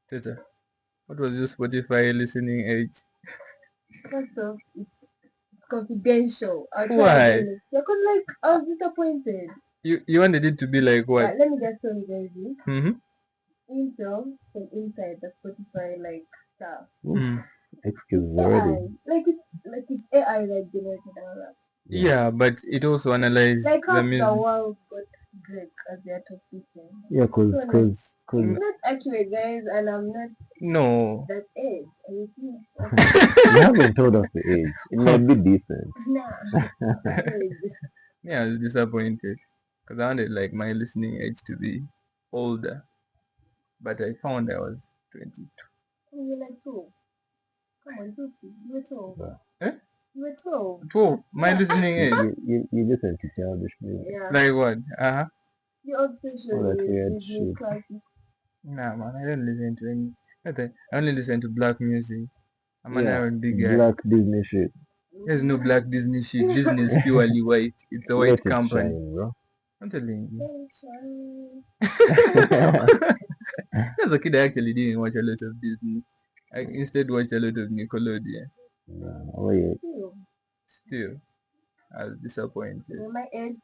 Teta, what was your Spotify listening age? First off, it's confidential. I'll try Why? again. Because like I was disappointed. You wanted it to be like what? Let me just tell you guys this. Mm-hmm. Intel from inside the Spotify like stuff. Mm. Excuses AI. already. Like it's AI that generated all that. Yeah, but it also analyzed Like the half the music. world got Drake as their top listen. Yeah, cause, So, like, cause, it's cause not accurate, guys, and I'm not No. that age. I refuse. you haven't told us the age. It might be decent. Nah. Yeah, I was disappointed because I wanted like my listening age to be older, but I found I was 22. You're like 12. Come on, 12. You were 12. Eh? You were 12. 12. My listening You, age. you listen to childish music. Yeah. Like what? Uh-huh. Your obsession All that with weird Disney shit. classics. Nah, man, I don't listen to any. I only listen to black music. I'm an Yeah, R&B guy. black Disney shit. There's no black Disney shit. Disney is purely white. It's a white Let it company. shine, bro. I'm telling you. Sunshine. As a kid, I actually didn't watch a lot of Disney. I instead watched a lot of Nickelodeon. Nah, wait. Still, I was disappointed. My age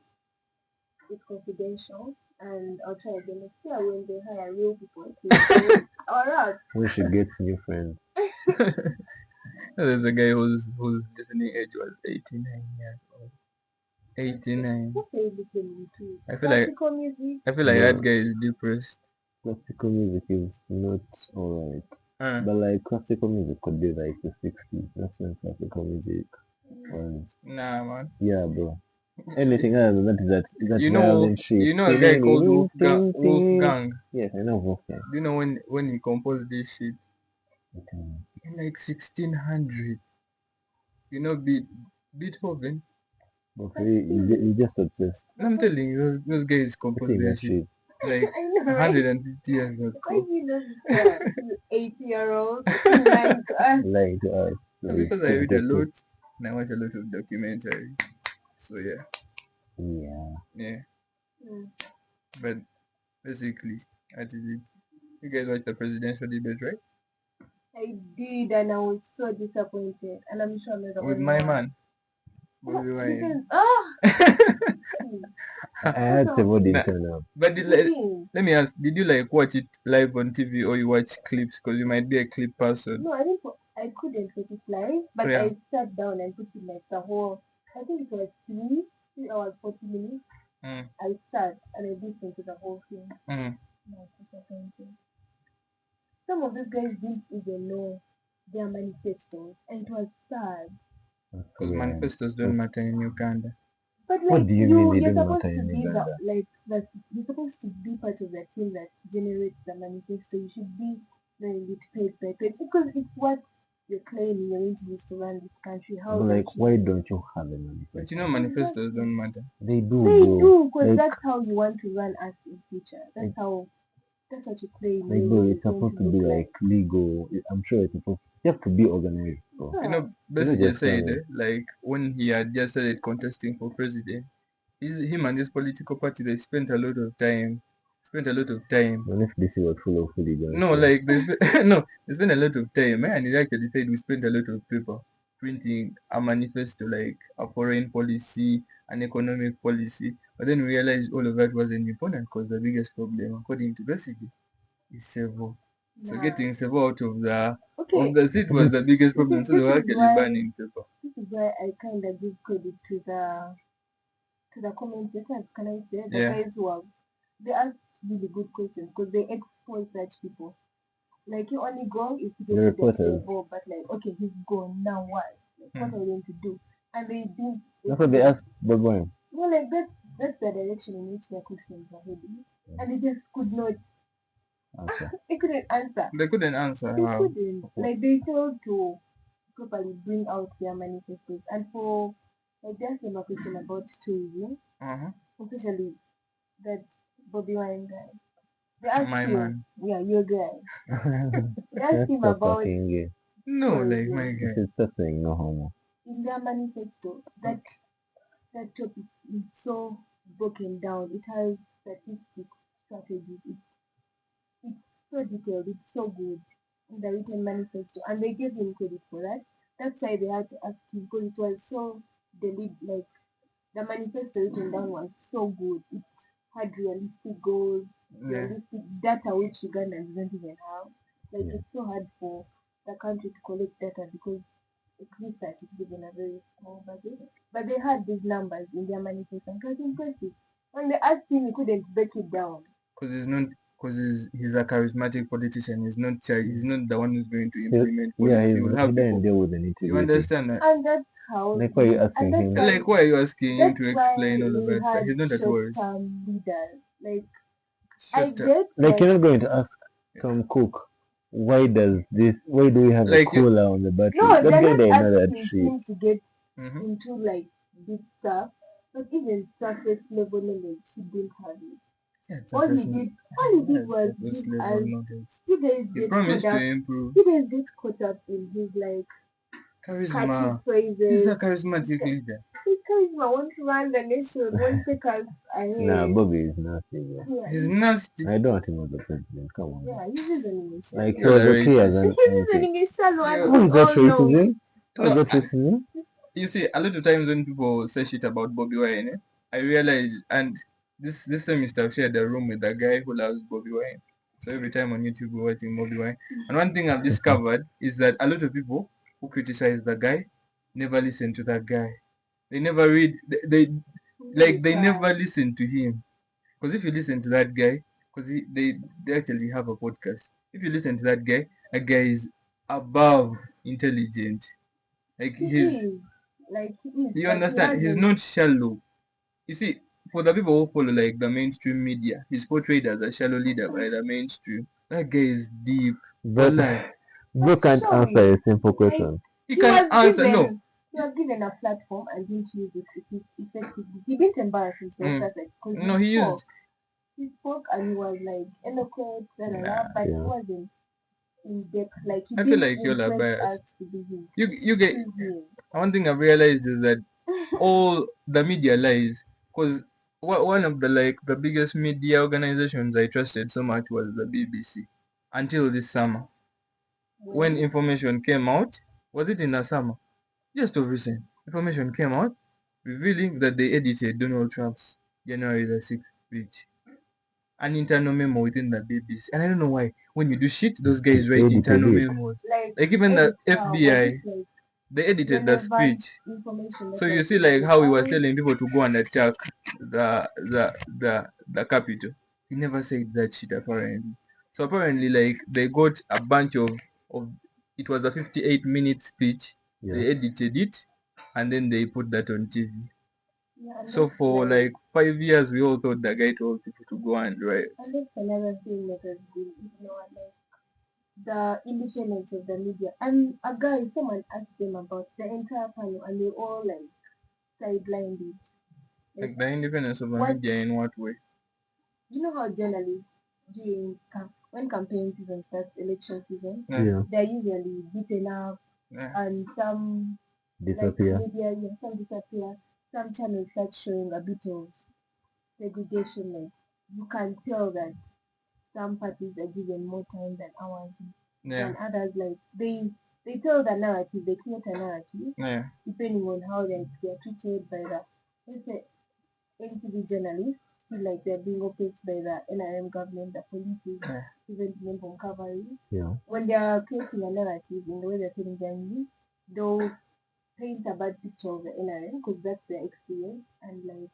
is confidential, and I'll try again next year when they hire real people to alright. We should get new friends. There's a guy whose listening age was 89 years old. 89. What are you listening to? I feel like Classical music? that Bro, guy is depressed. classical music is not alright. But like classical music could be like the 60s. That's when classical music was. Nah, man. Yeah, bro. Anything other than that is that You know, violent shit. you know a guy called Wolfgang. Yes, I know Wolfgang. Do you know when he composed this shit? In like 1600. You know, Beethoven. But you just obsessed. I'm telling you, those guys I composed think their that shit shit. like I know, right? 150 years Why ago. do you know this 8-year-old lying to us? Lying to us. No, It's because I read a detective. lot and I watch a lot of documentaries. So yeah, Yeah. Hmm. but basically, that is it. You guys watch the presidential debate, right? I did, and I was so disappointed. And I'm sure I'm not the With only my one. man, Bobby Wine. Depends. Ah! I had Sevo didn't Nah, turn up. but Depends. let me ask, did you like watch it live on TV or you watch clips? Because you might be a clip person. No, I couldn't put it live, but Yeah. I sat down and put it like the whole. I think it was 3 hours 40 minutes. Mm, I sat and I listened to the whole thing. mm. And I was disappointed. Some of these guys didn't even know their manifestos, and it was sad. Because Yeah. manifestos don't matter in Uganda. But What like do you mean they you're don't supposed matter to in be the Uganda? like that. You're supposed to be part of the team that generates the manifesto. You should be doing it page by page because it's what you're claiming you're going to use to run this country. How But don't like, you? why don't you have a But manifesto? you know, manifestos don't matter. They do, They bro. do because Like, that's how you want to run us in future. like, That's what you claim. like, bro, it's supposed to be like legal. I'm sure it's supposed. You have to be organized, bro. You know, You know, Besigye just said, running. like, when he had just started contesting for president, him and his political party, they spent a lot of time. Even if this was full of hooligans. No, So. like, no, they spent a lot of time. And he actually said we spent a lot of paper printing a manifesto, like a foreign policy, an economic policy. But then we realized all of that wasn't important because the biggest problem, according to Besigye, is Sevo. So getting Sevo out of the seat was the biggest problem. So they were actually burning paper. This is why I kind of give credit to the commentators. Can I say the Yeah. guys who have they ask really good questions because they expose such people. Like you only go if you The get to reporters. the but like okay he's gone now what? Like, what are we going to do? And they didn't. That's what they asked the boy. No, like that's the direction in which their questions are heading, and they just could not. Answer. They couldn't answer. They couldn't answer. They couldn't. Like they failed to properly bring out their manifestos. And for like they asked them a question about tourism, especially that Bobby Wine guy. They asked My him, man. yeah, your guy. They asked him Stop about fucking gay. No, like tourism. my You guy. should stop saying no homo. In their manifesto, that topic is so broken down. It has statistics, strategies. It's so detailed, it's so good in the written manifesto, and they gave him credit for that. That's why they had to ask him because it was so like the manifesto written down was so good. It had realistic goals, realistic data which Ugandans don't even have. Like it's so hard for the country to collect data because research is given a very small budget. But they had these numbers in their manifesto and it was impressive. When they asked him, he couldn't break it down. Because he's a charismatic politician. He's not the one who's going to implement policy. He didn't deal with the nitty-gritty. You understand that? And that's how. Like, why are you asking him? Like, why are you asking him to explain all of that stuff? He's not a tourist. Leaders. Like, I get. Like, you're not going to ask Tom Cook, why do we have a cooler on the battery? No, they're not asking him to get into like deep stuff, but even surface level knowledge, he didn't have it. Yeah, all he did was give us. You guys get caught up. You guys get caught up in his like charisma. Catchy phrases. He's a charismatic leader. His charisma won't run the nation. Won't take us ahead. Nah, Bobby is nasty. Yeah. He's nasty. I don't want him as the president. Come on. Yeah, he's reasoning. Like he was okay as an he's reasoning a shallow. Who's that racism? Who's that racism? You see, a lot of times when people say shit about Bobby Wine, I realize, and this semester I've shared a room with a guy who loves Bobby Wine. So every time on YouTube we're watching Bobby Wine. And one thing I've discovered is that a lot of people who criticize the guy never listen to that guy. They never read, they never listen to him. Because if you listen to that guy, because they actually have a podcast. If you listen to that guy is above intelligent. Like you understand? He's not shallow. You see, for the people who follow like the mainstream media, he's portrayed as a shallow leader by the mainstream. That guy is deep. But Bro can't answer a simple question. He can't answer. No. He was given a platform and didn't use it effectively. He didn't embarrass himself. No, he used. He spoke and he was like eloquent, but he wasn't in depth. Like he I feel like you're biased. You get. One thing I've realized is that all the media lies. Because one of the biggest media organizations I trusted so much was the BBC until this summer. When information came out, was it in the summer? Just of recent, information came out revealing that they edited Donald Trump's January the 6th speech. An internal memo within the BBC. And I don't know why. When you do shit, those guys write internal memos. Like even the FBI, they edited the speech. So you see like how he was telling people to go and attack the capital. He never said that shit apparently. So apparently like they got a bunch of it was a 58-minute speech. Yeah. They edited it and then they put that on TV. Yeah, so for like 5 years we all thought the guy told people to go and write. And that's another thing that has been ignored, like the independence of the media. And someone asked them about the entire panel and they all like sidelined it. Like the independence of the media in what way? You know how journalists when campaign season starts, election season, they're usually beaten up and some disappear. Like, some disappear. Some channels start showing a bit of segregation. Like you can tell that some parties are given more time than ours, and others like they tell the narrative, they create a narrative, depending on how they are treated by the let's say NTV journalists feel like they're being oppressed by the NRM government, the police, prevent them from covering. Yeah. When they are creating a narrative in the way they're telling their news, they'll paint a bad picture of the NRM because that's their experience and like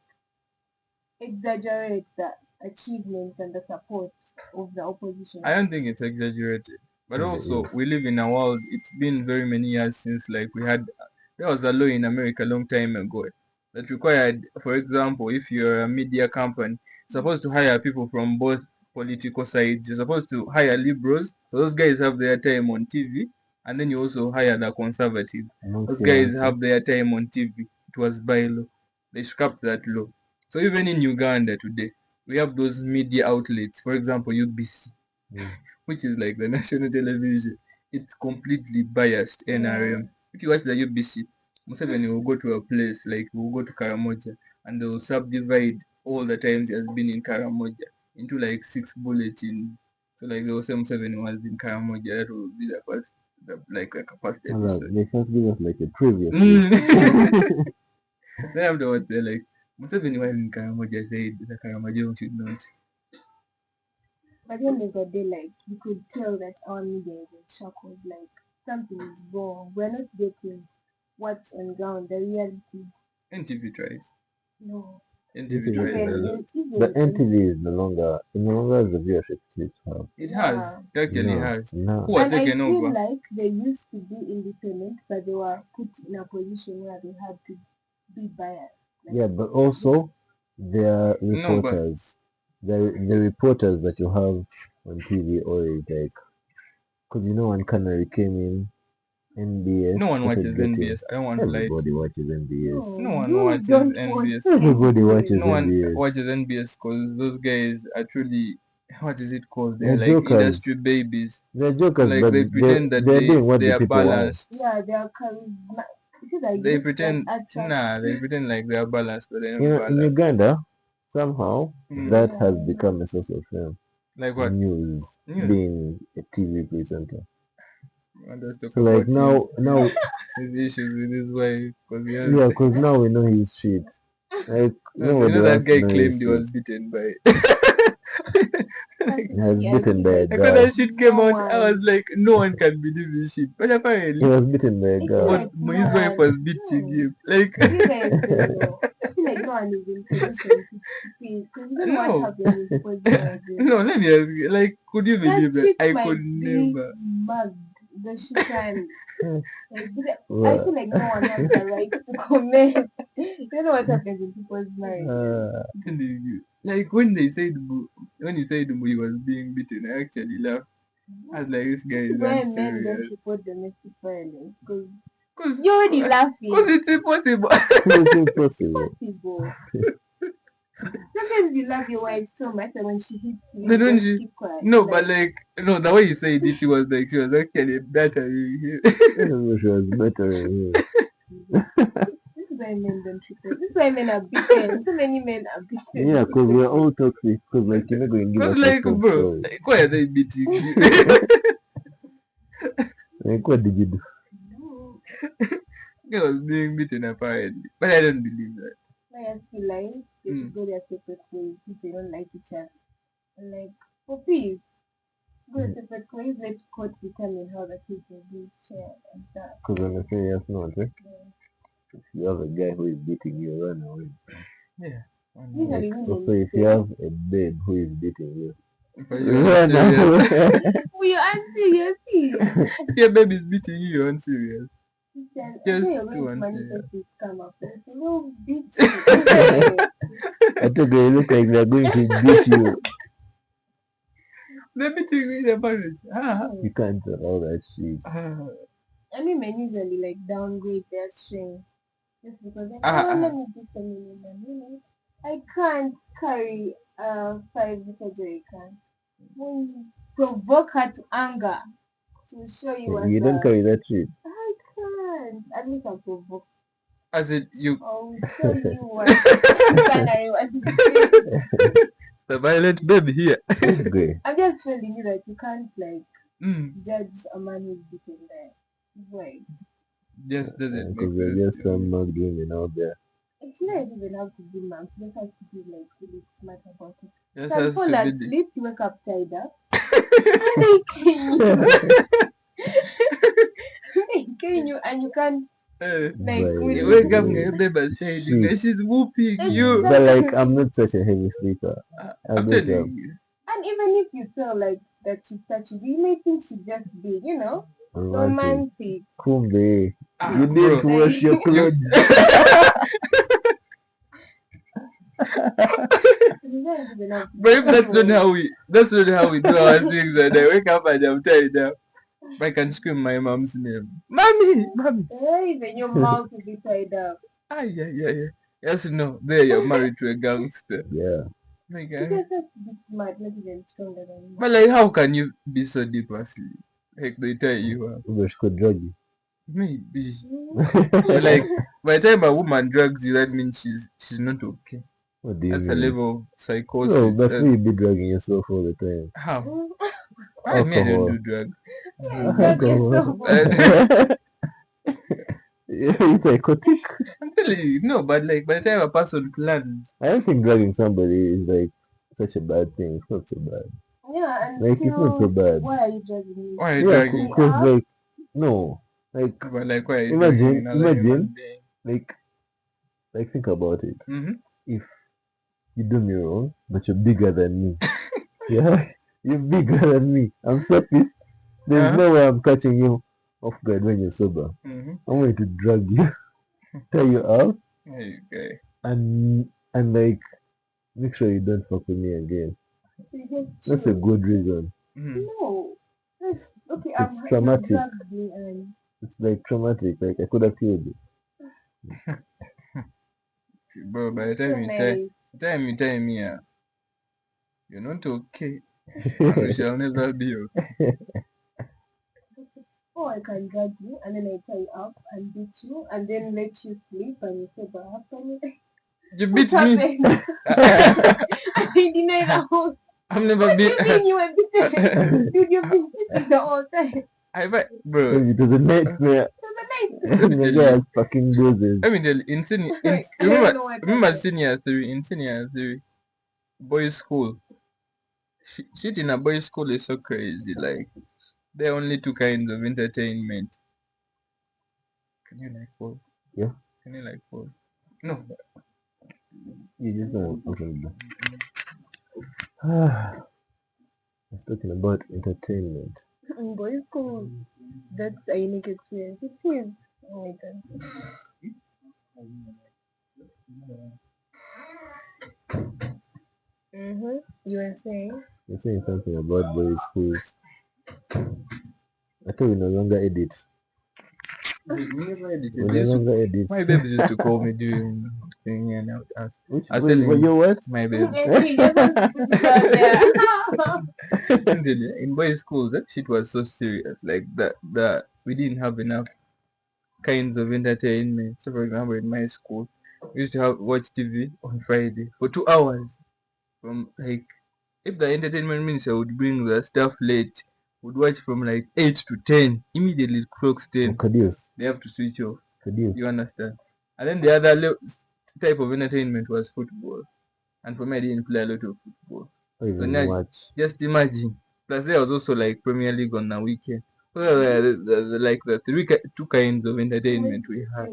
exaggerate the achievements and the support of the opposition. I don't think it's exaggerated. But also we live in a world, it's been very many years since like there was a law in America a long time ago that required, for example, if you're a media company, you're supposed to hire people from both political sides. You're supposed to hire liberals, so those guys have their time on TV, and then you also hire the conservatives. Those guys have their time on TV. It was by law. They scrapped that law. So even in Uganda today, we have those media outlets, for example, UBC, which is like the national television. It's completely biased NRM. If you watch the UBC, Museveni will go to a place, like we'll go to Karamoja, and they'll subdivide all the times he has been in Karamoja into like 6 bulletin So like there was some 7 was in Karamoja. That would be the first, like a first episode. They first give us like a previous. Then afterwards they're like, Museveni was in Karamoja said the Karamoja should not. But at the end of the day, like you could tell that our media is in shock of like something is wrong. We're not getting what's on ground, the reality. NTV tries. No. NTV tries a lot. But NTV is no longer has the viewership it have. It has. It actually has. No. Who has and taken I feel over? like they used to be independent, but they were put in a position where they had to be biased. Like, yeah, but also their reporters. The reporters that you have on TV always like, because when Canary came in, NBS. No one watches NBS. I don't want to lie. Everybody watches NBS. No one watches NBS. Everybody watches No one NBS. watches NBS because those guys are truly, what is it called? They're like jokers. Industry babies. They're jokers, like but they pretend that they are balanced. Yeah, they are charismatic. They pretend, they pretend like they are balanced, but they're not balanced. In Uganda, somehow that has become a source of fame. Like what? News. Being a TV presenter. So like now his issues with his wife. Because now we know his shit. Like that guy claimed he was beaten by. He was beaten by a guy. When that shit came out, I was like, no one can believe this shit. But apparently, he was beaten by a guy. But his wife was beating him. Like, I feel like no one is in position to see. Because you know what happened with no, let me ask you. Like, could you believe that? I could never. Mugged the shit time. I feel like no one has the right to comment. You know what happens in people's lives. Like when he said he was being beaten, I actually laughed. I was like, this guy is unserious. Men don't report domestic violence because you're already laughing. Because it's impossible. It's impossible. Sometimes you love your wife so much that when she hits you, but don't you? No, but like, no, the way you said it, was like she was actually battering you. She was battering you. This is why men don't report. This is why men are beaten. So many men are beaten. Yeah, because we're all toxic. Because like you're not going to give us like, bro, like, why are they beating you? Like, what did you do? I was being beaten apparently, but I don't believe that. I feel like they should go their separate ways if they don't like each other. And like, for peace, go their separate ways, let court determine how the kids will be shared and stuff. Because on a serious note, if you have a guy who is beating you, run away. Yeah. Also, if you have a babe who is beating you, run away. We are unserious. If your baby is beating you, you're unserious. Yes, come up. No, beat you. I think they look like they're going to beat you. They're beating you in the marriage. You can't allow that shit. I mean, men usually like downgrade their strength just because let me do something. I can't carry 5-liter jerrycan. When you provoke her to anger, she'll show you what. You don't carry that shit. I can't. At least I'll provoke. As it you. I'll show you what. The violent baby here. I'm just telling you that you can't like judge a man who's beaten there. Why? Just doesn't. Because there are just some mugged women out there. She doesn't even have to be mom. She just has to be like really smart about it. Yes, so fall asleep, you wake up tied up. Making you and you can't you wake up and your baby shading. She's whooping you. But like I'm not such a heavy sleeper. I'm telling you. And even if you feel like that she's touching you, may think she's just big, romantic. Kumbe. You need to wash your clothes. But if that's not how we do our things, and I wake up and I'm tired up, I can scream my mom's name. Mommy! Even your mouth will be tied up. Yeah. Yes, no. There you're married to a gangster. Yeah. You guys have to be smart, not even stronger than you. But like, how can you be so deep asleep? Like they tell you up. She could drug you. Maybe. But like, by the time a woman drugs you, that means she's not okay. What do you That's mean? a level of psychosis. No, but you be drugging yourself all the time. How? Why me I don't Alcohol. do drugs? Alcohol. It's psychotic. I'm telling you, no, but like by the time a person plans, I don't think drugging somebody is like such a bad thing. It's not so bad. Yeah, Like it's not so bad. why are you judging me? why are you Yeah, dragging? because like no, like But like why are you dragging another human being? like think about it. Mm-hmm. If you do me wrong, but you're bigger than me, yeah, you're bigger than me. I'm so pissed. There's no way I'm catching you off guard when you're sober. Mm-hmm. I'm going to drag you, tie you up, Okay. and like make sure you don't fuck with me again. That's a good reason. Mm-hmm. No. It's okay. It's traumatic. And It's like traumatic. Like I could have killed you. Bro, by the time you tell me, you're not okay. We shall never be okay. Or I can drag you and then I tie you up and beat you and then let you sleep and you say, but you beat me. I deny the whole. I've never been. You were beaten. Dude, you've been beaten the whole time. Bro. It was a nightmare. The guy has fucking bruises. I mean, remember senior 3, in senior 3, boys' school. Shit in a boys' school is so crazy. Like, there are only 2 kinds of entertainment. Can you like pause? Yeah. Can you like pause? No. You just don't open I was talking about entertainment. In boys' school, that's a unique experience. It is. Oh my god. You were saying? You're saying something about boys' schools. I thought we no longer edit. We never edited. We no longer edit. My babies used to call me during thing and I would ask. Your what? My baby. In boys' school, that shit was so serious. Like that we didn't have enough kinds of entertainment. So for example, in my school, we used to watch TV on Friday for 2 hours. From like, if the entertainment minister would bring the stuff late, would watch from like 8 to 10. Immediately clocks 10. They have to switch off. You understand? And then the other type of entertainment was football. And for me, I didn't play a lot of football. So now, just imagine. Plus, there was also like Premier League on the weekend. So like the 2 kinds of entertainment we had.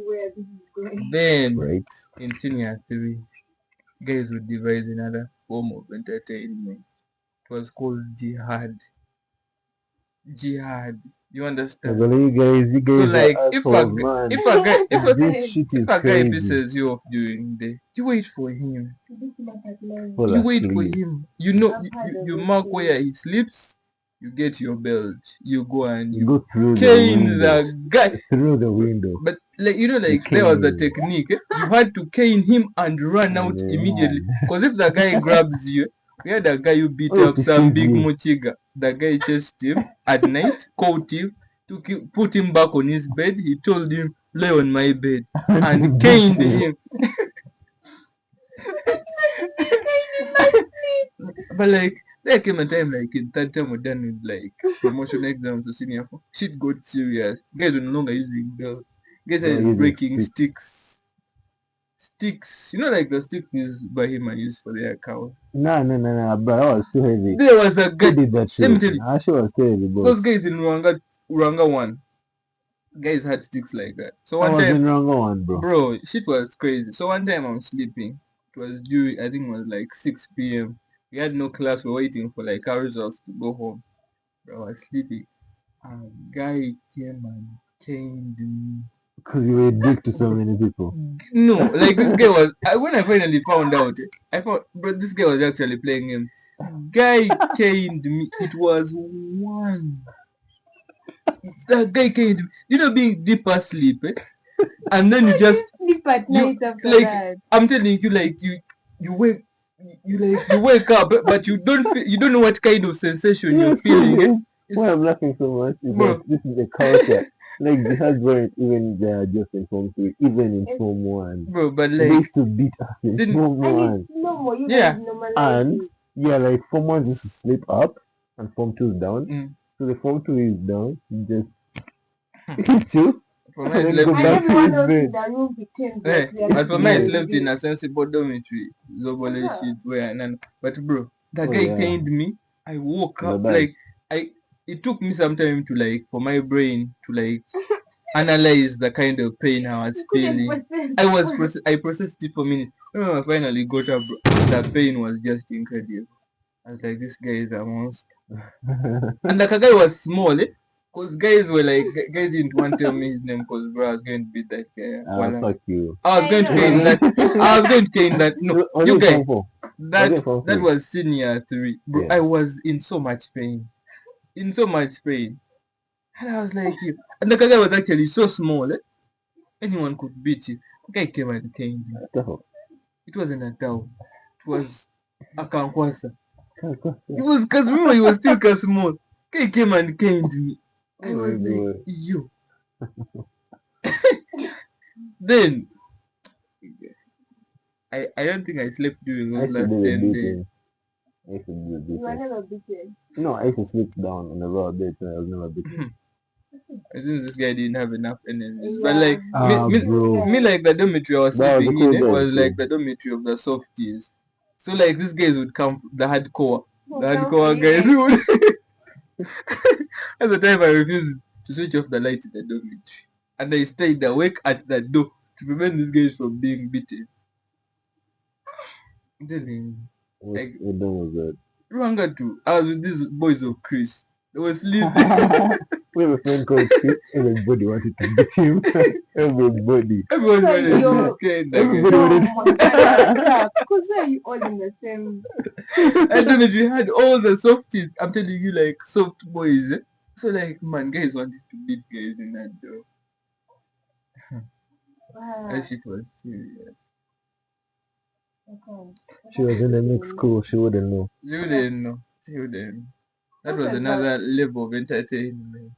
Then in senior 3, guys would devise another form of entertainment. It was called jihad. You understand? Well, you guys so like if a guy pisses you off during the day, you wait for him. You mark where he sleeps, you get your belt, you go and you go through cane the guy through the window. But like there was a technique. You had to cane him and run out immediately. Because if the guy grabs you, we had a guy who beat up some big mochiga. The guy chased him at night, caught him, put him back on his bed. He told him, lay on my bed, and caned him. But like, there came a time like in third term we're done with like promotion exams or senior 4. Shit got serious. Guys were no longer using belts. Guys are breaking sticks. You know, like the sticks used by him and used for their cow. No, bro, that was too heavy. There was a guy. Did that shit. Let me tell you. That shit was too heavy, bro. Those guys in Uranga 1, guys had sticks like that. So one time, in Uranga 1, bro, shit was crazy. So one time I'm sleeping. It was due, I think it was like 6 p.m. We had no class. We were waiting for like our results to go home. Bro, I was sleeping. A guy came and caned me. Because you were a dick to so many people. No, like this guy was. When I finally found out, but this guy was actually playing him. Guy caned me. It was 1. That guy caned me. You know, being deep asleep, and then you just sleep at night after like, that. I'm telling you, like you wake. You wake up, but you don't know what kind of sensation you're feeling. Why I'm laughing so much is that this is the culture. Like the jihad weren't even there just in Form 3, even in Form 1. Bro, but like they used to beat us in Form 1. No more, yeah. And like Form 1 just to sleep up, and Form 2 is down. So the Form 2 is down, you just hit you. For me, And I then slept go And back to everyone his else in bed. the room pretends Eh, like we are but for me, I Yeah. slept in a sensible dormitory. Zobole Uh-huh. shit where none. But bro, that Oh, guy yeah. caned me. I woke In the up bag. like it took me some time to like for my brain to like analyze the kind of pain I was You couldn't feeling. process. I processed it for a minute. When I finally got up, bro, the pain was just incredible. I was like, this guy is a monster. And the guy was small, eh? Because guys were like, guys didn't want to tell me his name because bro, I was going to beat that guy. Fuck you. I was going to I cane know, that. I was going to cane that. No, Was you it guys, Form 4? that Was it Form that 3? was senior 3. Bro, Yeah. I was in so much pain. In so much pain. And I was like, you. And the guy was actually so small, eh? Anyone could beat you. The guy came and caned me. Tough. It wasn't a Tao. It was a Kankwasa. Tough, tough, It was because remember he was still small. Guy came and caned me. I Oh was my like, God. you. Then I don't think I slept during I those used to last do the 10 days. beating. I used to do the You are beating. never beaten. No, I used to sleep down on the raw bed, so I was never beaten. I think this guy didn't have enough energy. Yeah. But like Bro. me like the dormitory I was That was sleeping a cool in, it bed, was like too. the dormitory of the softies. So like these guys would come, the hardcore Who the come hardcore for guys you? would at the time I refused to switch off the light in the dormitory. And I stayed awake at the door to prevent these guys from being beaten. I'm telling you, like What done was that? Rwanga too. I was with these boys of Chris. They were sleeping. We have a friend called Chris. Everybody wanted to beat him. Everybody. Everyone So wanted you're- to get Everybody No, wanted. because why are you all in the same? And then we had all the softies. I'm telling you, like soft boys. Eh? So like, man, guys wanted to beat guys in that door. That shit was serious. She was in the next school. She wouldn't know. She wouldn't know. She wouldn't. That was Okay, another level of entertainment.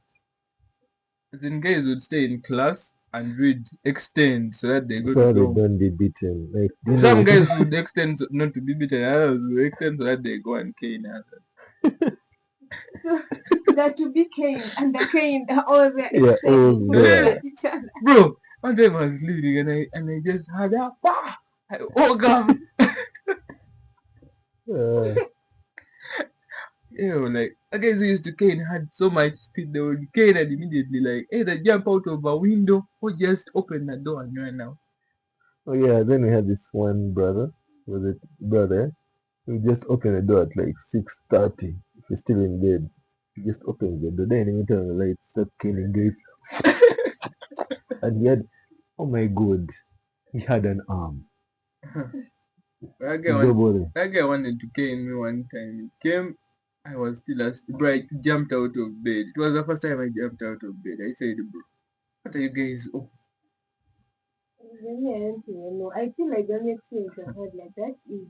Then guys would stay in class and read extend so that they go So to they dorm. don't be beaten. Like you know, Some guys would extend not to be beaten, others would extend so that they go and cane others. That to be caned and the caned are all there Yeah, all explaining there. to each other. Bro, one time I was leaving and I just had a bah! I woke up. Like guys who used to cane had so much speed they would cane and immediately like either jump out of a window or just open the door and run out. Oh yeah, then we had this one brother. Was it brother? He would just open the door at like 6:30. If you're still in bed, he just opens the door. Then in the meantime, the light starts killing guys. And he had, oh my God, he had an arm. That Nobody. guy wanted to cane me one time. He came, I was still asleep. Bro, I jumped out of bed. It was the first time I jumped out of bed. I said, bro, what are you guys? Oh, Really, I don't even know. I feel like the only experience I had like that is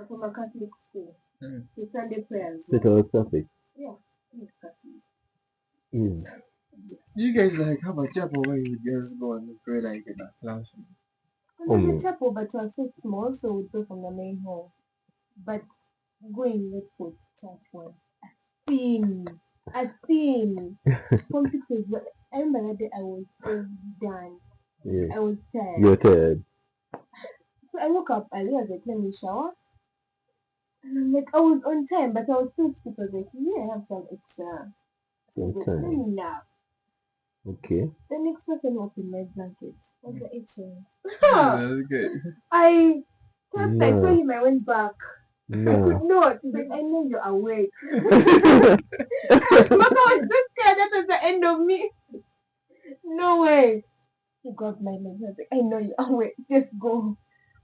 from a Catholic school. Mm. The Sunday prayers. Set our traffic Yeah, it's Catholic. is you guys like have a chapel where you just go and pray like in a classroom. And there's a chapel, but it was so small, so we go from the main hall. But going late for church was a thing. A thing. From 6 days, but I remember that day I was so done. yeah. I was tired. You're tired. So I woke up early, I was like, let me shower. And I'm like, I was on time, but I was still asleep. I was like, yeah, I have some extra. Some Let time. me nap. Okay. The next person was in my blanket. Was the itching. That's good. I thought I No. saw him, I went back. I No. could not. He's like, I know you're awake. Mama was so scared that was the end of me. No way. He grabbed my leg. I was like, I know you're awake. Just go.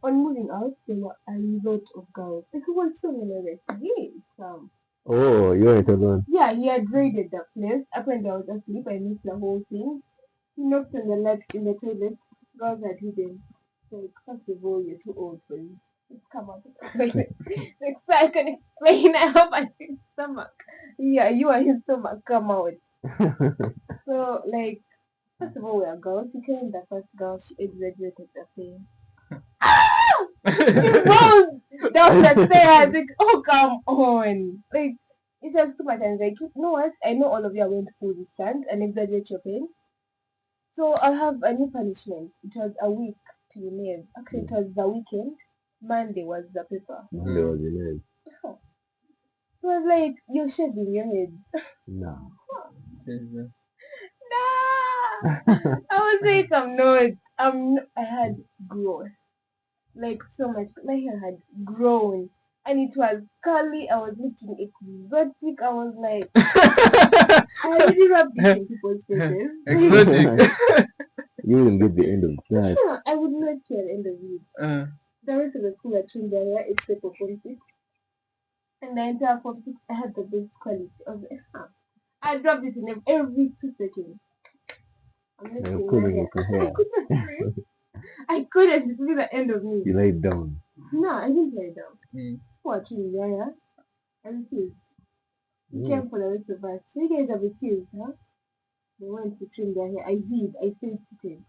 On moving out, there were a lot of girls. Like, who was so many refugees. Oh, you weren't alone. Yeah, he had raided the place. Up and I was asleep, I missed the whole thing. He knocked on the left in the toilet. Girls had hidden. Like, first of all, you're too old for this. Just come out of the toilet. Like, so I can explain. I have a his stomach. Yeah, you are his stomach. Come out. So, like, first of all, we are girls. He came the first girl. She exaggerated the thing. She rolled down the stairs. Like, oh, come on. Like, It was too much. I was like, you know what? I know all of you are going to pull this stunt and exaggerate your pain. So I'll have a new punishment. It was a week to be made. Actually, it was the weekend. Monday was the paper. Monday was the name. It was like, you're shaving your head. No. Nah. I was like, I had growth. Like so much. My hair had grown. And it was curly. I was looking exotic. I was like, I really rubbed this in people's faces. Exotic. You wouldn't get the end of that. No, I would not see the end of it. The rest of the school at trimmed their hair except for Form 6. And the entire Form 6, I had the best quality of it. I dropped it in every 2 seconds. I'm not I'm saying pulling my it from hair. here. I could not scream. I couldn't see the end of me. You laid down. No, I didn't lay down. What, trimmed their hair? I refused. He came for the rest of us. So you guys have refused, huh? They went to trim their hair. I hid. I stayed seated.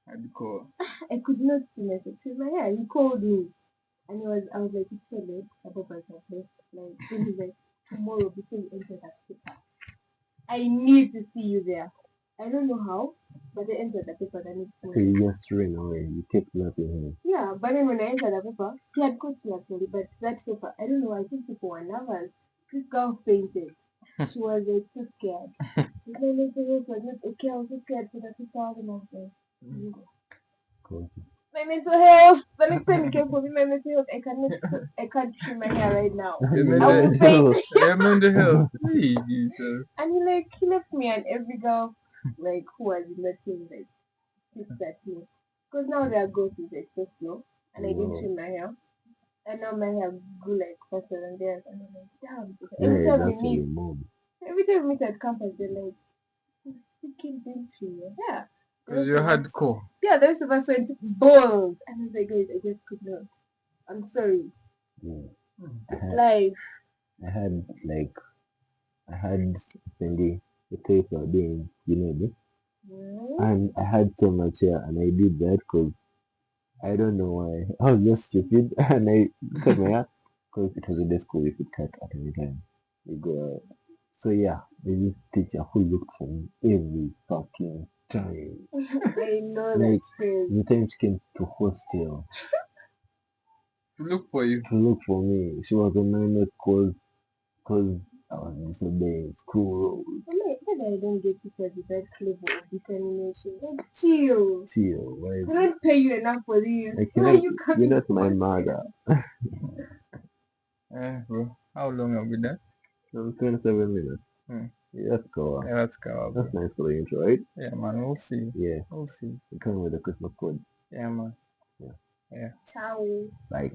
Hardcore. I could not see myself trim my hair. He called me. And I was like, it's so late. Above myself. Like, then he's like, tomorrow before you enter that paper, I need to see you there. I don't know how, but I entered the paper the next So morning. you just ran away. You kept nothing here. Yeah, but then when I entered the paper, he had caught me actually, but that paper, I don't know, I think people were nervous. This girl fainted. She was like so scared. My mental health was not okay. I was so scared for the paper, and I was like, Cool. my mental health. The next time you came for me, my mental health, I can't trim my hair right now. I will faint. Mental health. Jesus. And he left me and every girl like who was in the team like pissed at me. Because now their growth is like so slow and I didn't trim my hair. And now my hair grew like faster than theirs and I'm like, damn. Every time we meet at campus they're like, you didn't trim your hair. Because you're hardcore. Yeah, the rest of us went bald. And I was like, guys, I just could not. I'm sorry. Life. I had Cindy the paper doing, and I had so much hair, and I did that because I don't know why. I was just stupid, and I cut my hair because it was a day school we could cut at any time. We go out. So yeah, there's this teacher who looked for me every fucking time. I know Like, that's crazy. the time she came to hostel To look for you. to look for me, she was on my neck because I was disobeying school rules. I don't get teachers with that level of determination. Like, chill. Why? I don't pay you enough for this. Like, Why are you coming? you're not my mother. Bro, how long have we done? 27 minutes. Yeah, let's go. Yeah, let's go. That's nice for the intro, right? Yeah, man. We'll see. Yeah. We'll see. We're coming with a Christmas code. Yeah, man. Yeah. Yeah. Ciao. Bye.